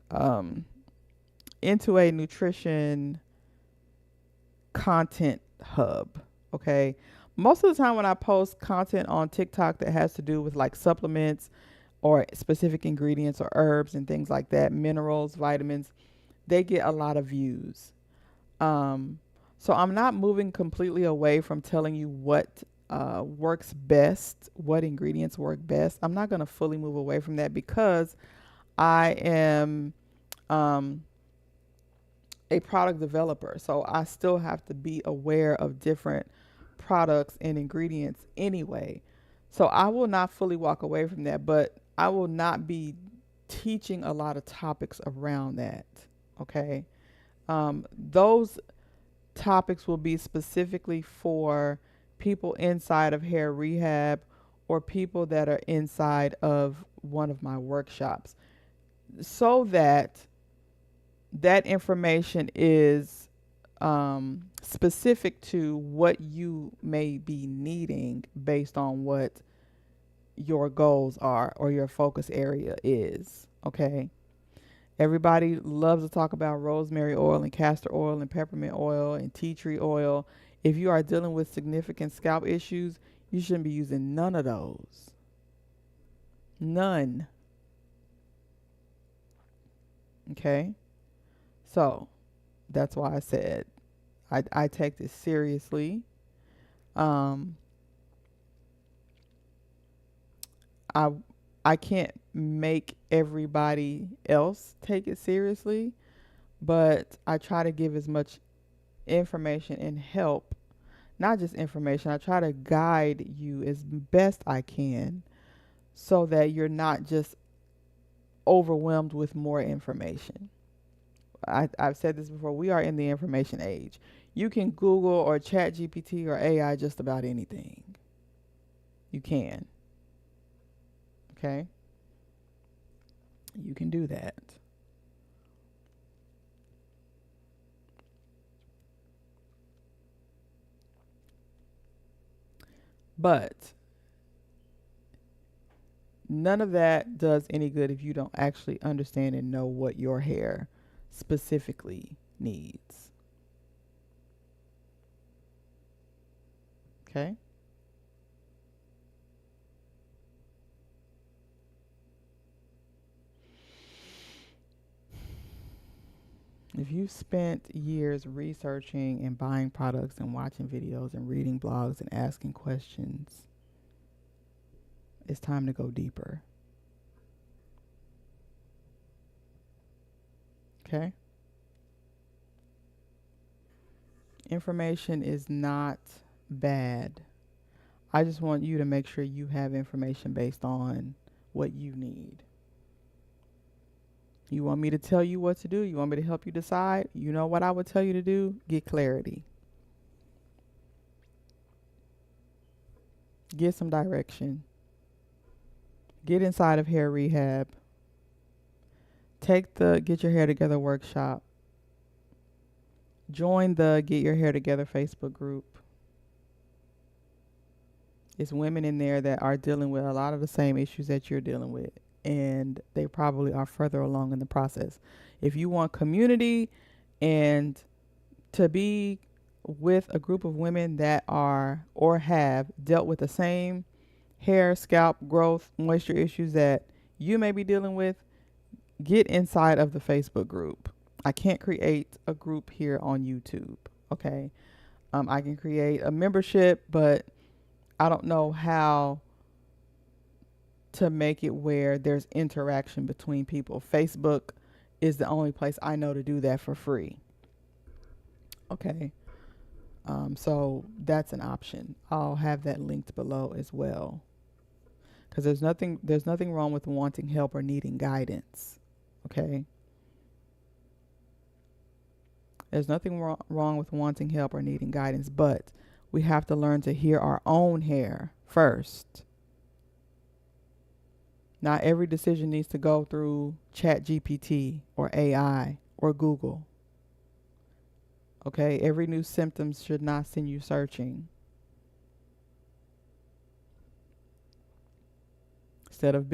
content hub. Okay. Most of the time when I post content on TikTok that has to do with like supplements or specific ingredients or herbs and things like that, minerals, vitamins, they get a lot of views. So I'm not moving completely away from telling you what works best, what ingredients work best. I'm not going to fully move away from that because I am a product developer. So I still have to be aware of different products and ingredients anyway. So I will not fully walk away from that, but I will not be teaching a lot of topics around that. Okay. Those topics will be specifically for people inside of hair rehab or people that are inside of one of my workshops. so that that information is specific to what you may be needing based on what your goals are or your focus area is. Okay. Everybody loves to talk about rosemary oil and castor oil and peppermint oil and tea tree oil. If you are dealing with significant scalp issues, you shouldn't be using none of those. None. Okay. So that's why I said I take this seriously. Um, I I can't make everybody else take it seriously, but I try to give as much information and help, not just information. I try to guide you as best I can so that you're not just overwhelmed with more information. I've said this before. We are in the information age. You can Google or Chat GPT or AI just about anything. You can. Okay? You can do that. But none of that does any good if you don't actually understand and know what your hair specifically needs. Okay? If you spent years researching and buying products and watching videos and reading blogs and asking questions, it's time to go deeper. Okay? Information is not bad. I just want you to make sure you have information based on what you need. You want me to tell you what to do? You want me to help you decide? You know what I would tell you to do? Get clarity. Get some direction. Get inside of hair rehab. Take the Get Your Hair Together workshop. Join the Get Your Hair Together Facebook group. It's women in there that are dealing with a lot of the same issues that you're dealing with, and they probably are further along in the process. If you want community and to be with a group of women that are or have dealt with the same hair, scalp, growth, moisture issues that you may be dealing with, get inside of the Facebook group. I can't create a group here on YouTube. Okay. I can create a membership, but I don't know how to make it where there's interaction between people. Facebook is the only place I know to do that for free. Okay. So that's an option. I'll have that linked below as well. Because there's nothing wrong with wanting help or needing guidance. Okay. There's nothing wrong with wanting help or needing guidance, but we have to learn to hear our own hair first. Not every decision needs to go through Chat GPT or AI or Google. Okay, every new symptom should not send you searching. Instead of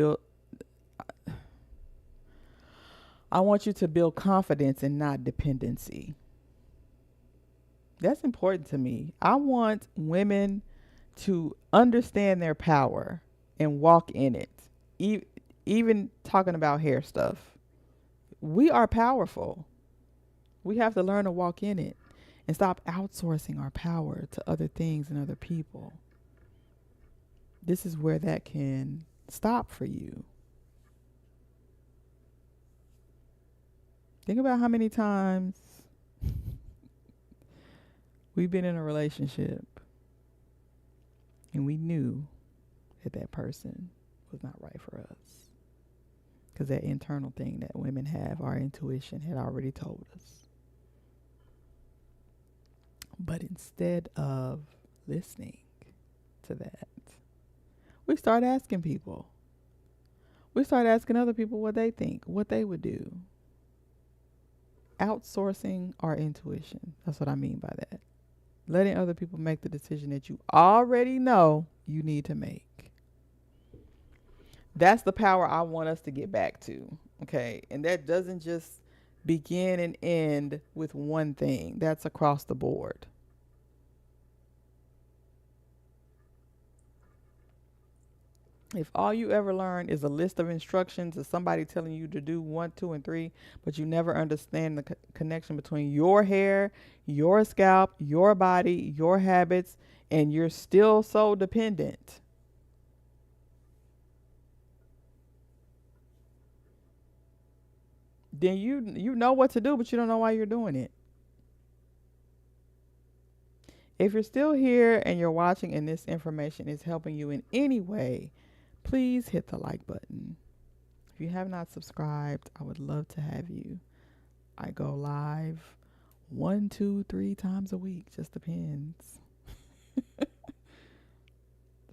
I want you to build confidence and not dependency. That's important to me. I want women to understand their power and walk in it. Even talking about hair stuff, we are powerful. We have to learn to walk in it and stop outsourcing our power to other things and other people. This is where that can stop for you. Think about how many times we've been in a relationship and we knew that that person was not right for us. Because that internal thing that women have, our intuition had already told us. But instead of listening to that, we start asking people, We start asking other people what they think, what they would do. Outsourcing our intuition. That's what I mean by that. Letting other people make the decision that you already know you need to make. That's the power I want us to get back to. Okay. And that doesn't just begin and end with one thing, that's across the board. If all you ever learn is a list of instructions of somebody telling you to do 1, 2, and 3, but you never understand the connection between your hair, your scalp, your body, your habits, and you're still so dependent, then you know what to do, but you don't know why you're doing it. If you're still here and you're watching and this information is helping you in any way, please hit the like button. If you have not subscribed, I would love to have you. I go live 1, 2, 3 times a week. Just depends.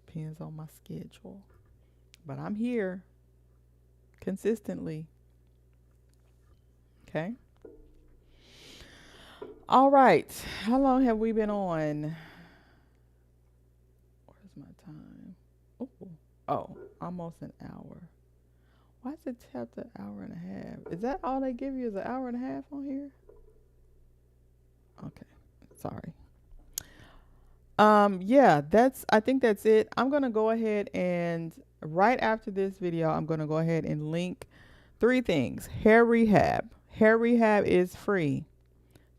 Depends on my schedule. But I'm here consistently. Okay. All right. How long have we been on? Where's my time? Oh, almost an hour. Why does it tell the hour and a half? Is that all they give you is an hour and a half on here? Okay. Sorry. Yeah, I think that's it. I'm going to go ahead and right after this video, I'm going to go ahead and link 3 things. Hair rehab. Hair rehab is free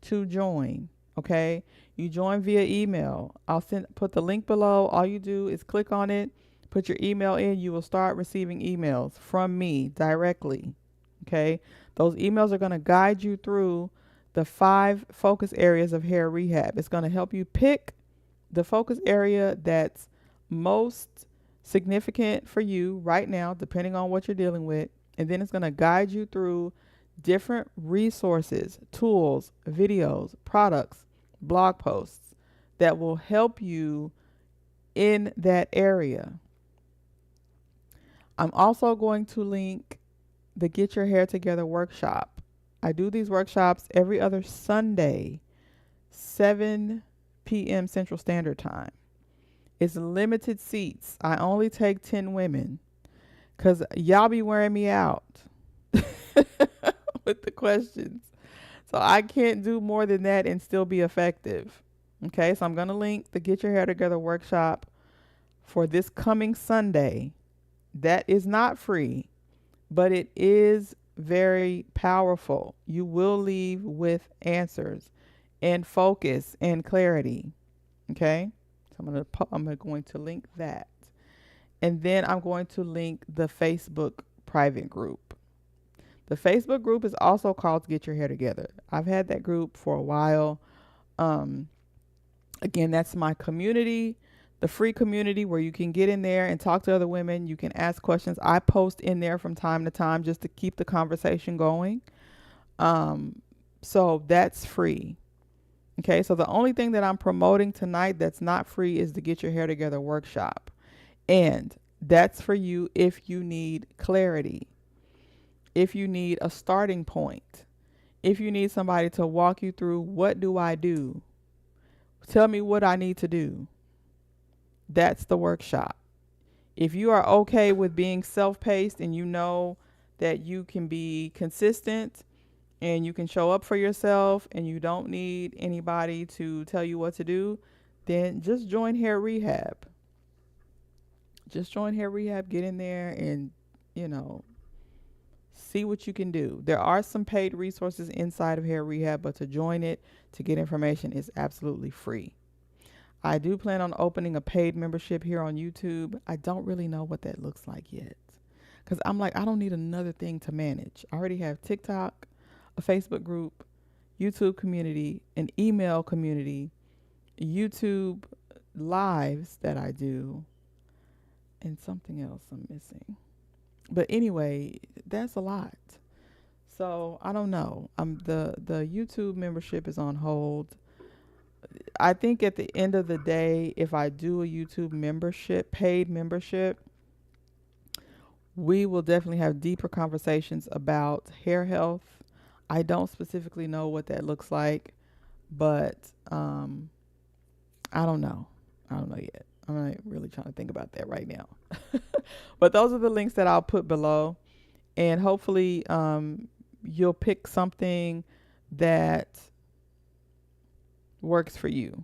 to join. Okay. You join via email. I'll put the link below. All you do is click on it, put your email in. You will start receiving emails from me directly. Okay. Those emails are going to guide you through the 5 focus areas of hair rehab. It's going to help you pick the focus area that's most significant for you right now, depending on what you're dealing with. And then it's going to guide you through different resources, tools, videos, products, blog posts that will help you in that area. I'm also going to link the Get Your Hair Together workshop. I do these workshops every other Sunday, 7 p.m. Central Standard Time. It's limited seats. I only take 10 women because y'all be wearing me out with the questions. So I can't do more than that and still be effective. Okay, so I'm going to link the Get Your Hair Together workshop for this coming Sunday. That is not free, but it is very powerful. You will leave with answers and focus and clarity. Okay, so I'm going to link that. And then I'm going to link the Facebook private group. The Facebook group is also called Get Your Hair Together. I've had that group for a while. Again, that's my community, the free community where you can get in there and talk to other women. You can ask questions. I post in there from time to time just to keep the conversation going. So that's free. Okay, so the only thing that I'm promoting tonight that's not free is the Get Your Hair Together workshop. And that's for you if you need clarity, if you need a starting point, if you need somebody to walk you through what do I do, tell me what I need to do. That's the workshop. If you are okay with being self-paced and you know that you can be consistent and you can show up for yourself and you don't need anybody to tell you what to do, then just join Hair Rehab. Just join Hair Rehab, get in there and, see what you can do. There are some paid resources inside of Hair Rehab, but to join it, to get information is absolutely free. I do plan on opening a paid membership here on YouTube. I don't really know what that looks like yet because I'm like, I don't need another thing to manage. I already have TikTok, a Facebook group, YouTube community, an email community, YouTube lives that I do, and something else I'm missing. But anyway, that's a lot. So I don't know. The YouTube membership is on hold. I think at the end of the day, if I do a YouTube membership, paid membership, We will definitely have deeper conversations about hair health. I don't specifically know what that looks like, but I don't know. I don't know yet. I'm not really trying to think about that right now. But those are the links that I'll put below. And hopefully you'll pick something that works for you.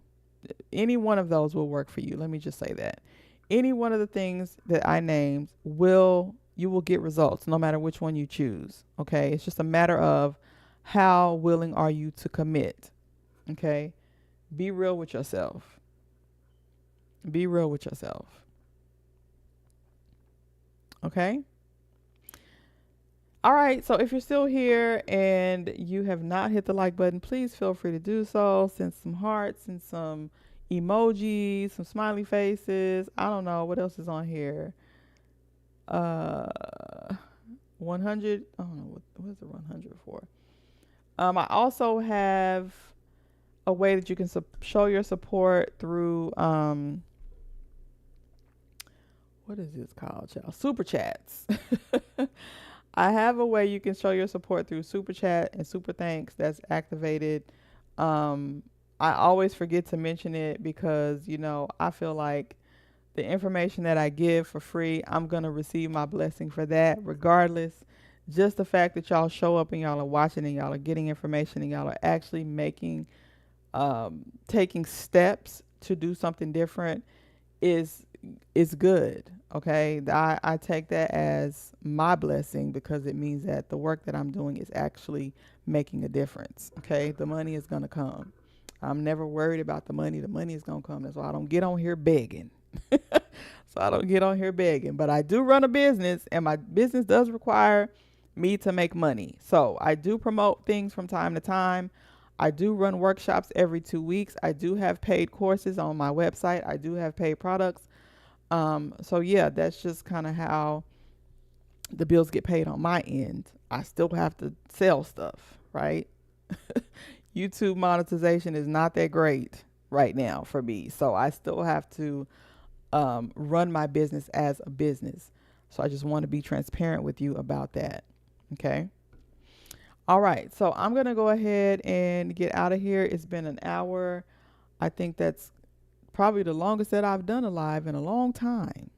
Any one of those will work for you. Let me just say that. Any one of the things that I named you will get results no matter which one you choose. Okay? It's just a matter of how willing are you to commit. Okay? Be real with yourself. Be real with yourself. Okay? All right, so if you're still here and you have not hit the like button, please feel free to do so. Send some hearts and some emojis, some smiley faces. I don't know what else is on here. 100. I don't know what is the 100 for. I also have a way that you can show your support through what is this called, y'all? Super chats. I have a way you can show your support through super chat and super thanks that's activated. I always forget to mention it because, I feel like the information that I give for free, I'm going to receive my blessing for that regardless. Just the fact that y'all show up and y'all are watching and y'all are getting information and y'all are actually taking steps to do something different is good. Okay. I take that as my blessing because it means that the work that I'm doing is actually making a difference. Okay. The money is going to come. I'm never worried about the money. The money is going to come. That's why I don't get on here begging. But I do run a business and my business does require me to make money. So I do promote things from time to time. I do run workshops every 2 weeks. I do have paid courses on my website. I do have paid products. So yeah, that's just kind of how the bills get paid on my end. I still have to sell stuff, right? YouTube monetization is not that great right now for me. So I still have to run my business as a business. So I just want to be transparent with you about that. Okay. All right. So I'm going to go ahead and get out of here. It's been an hour. I think that's probably the longest that I've done a live in a long time.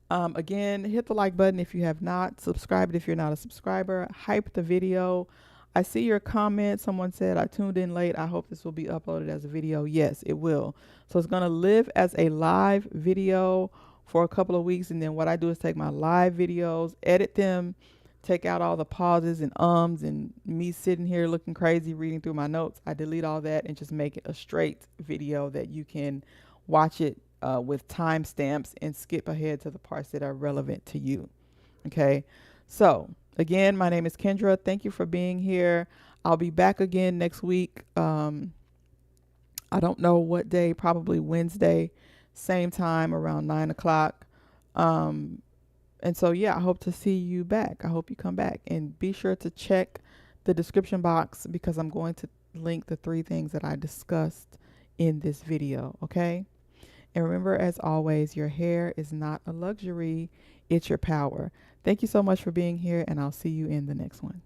Again, hit the like button if you have not. Subscribe if you're not a subscriber. Hype the video. I see your comment. Someone said, I tuned in late. I hope this will be uploaded as a video. Yes, it will. So it's going to live as a live video for a couple of weeks. And then what I do is take my live videos, edit them, take out all the pauses and ums and me sitting here looking crazy, reading through my notes. I delete all that and just make it a straight video that you can watch it with timestamps and skip ahead to the parts that are relevant to you. Okay. So again, my name is Kendra. Thank you for being here. I'll be back again next week. I don't know what day, probably Wednesday, same time around 9 o'clock. And so, yeah, I hope to see you back. I hope you come back and be sure to check the description box because I'm going to link the 3 things that I discussed in this video. Okay. And remember, as always, your hair is not a luxury. It's your power. Thank you so much for being here, and I'll see you in the next one.